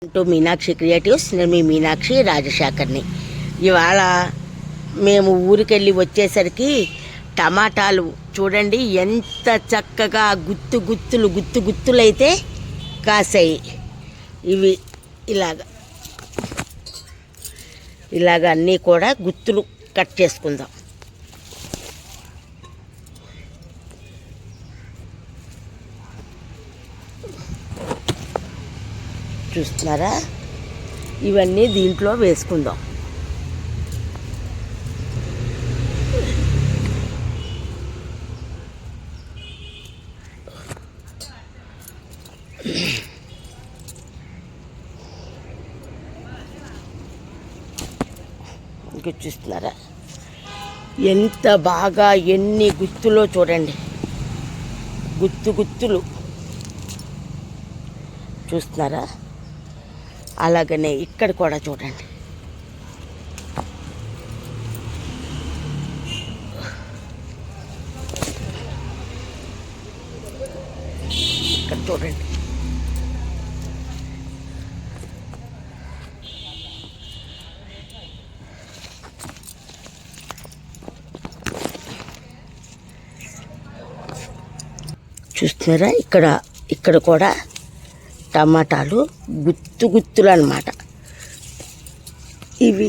To Meenakshi creatives. నేను మీ మీనాక్షి రాజశేఖర్ని. ఇవాళ మేము ఊరికెళ్ళి వచ్చేసరికి టమాటాలు చూడండి ఎంత చక్కగా గుత్తులైతే కాసాయి. ఇవి ఇలాగ అన్నీ కూడా గుత్తులు కట్ చేసుకుందాం. చూస్తున్నారా, ఇవన్నీ దీంట్లో వేసుకుందాం. ఇంకా చూస్తున్నారా ఎంత బాగా ఎన్ని గుత్తులో చూడండి, గుత్తులు చూస్తున్నారా. అలాగనే ఇక్కడ కూడా చూడండి, ఇక్కడ చూడండి. చూస్తున్నారా, ఇక్కడ కూడా టమాటాలు గుత్తులు అన్నమాట. ఇవి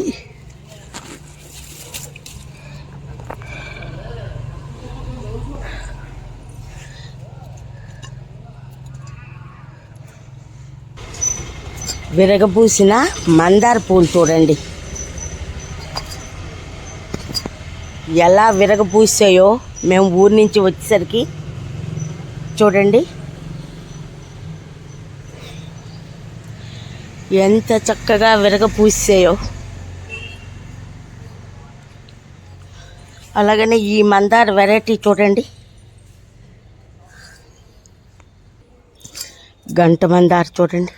విరగపూసిన మందార పూలు చూడండి ఎలా విరగపూసాయో. మేము ఊరి నుంచి వచ్చేసరికి చూడండి ఎంత చక్కగా విరగపూసాయో. అలాగనే ఈ మందార వెరైటీ చూడండి, గంట మందార చూడండి.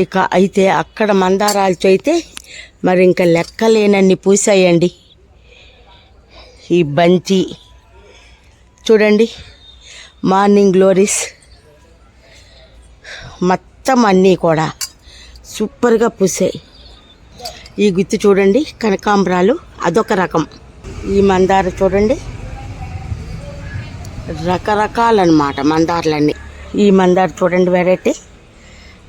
ఇక అయితే అక్కడ మందారాలు అయితే మరి ఇంకా లెక్కలేనన్ని పూసాయండి. ఈ బంతి చూడండి, మార్నింగ్ గ్లోరీస్ మొత్తం అన్నీ కూడా సూపర్గా పూసాయి. ఈ గుత్తి చూడండి, కనకాంబరాలు అదొక రకం. ఈ మందార చూడండి, రకరకాలన్నమాట మందారాలన్నీ. ఈ మందార చూడండి వెరైటీ.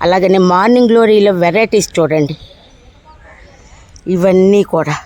అలాగనే మార్నింగ్ గ్లోరీలో వెరైటీస్ చూడండి, ఇవన్నీ కూడా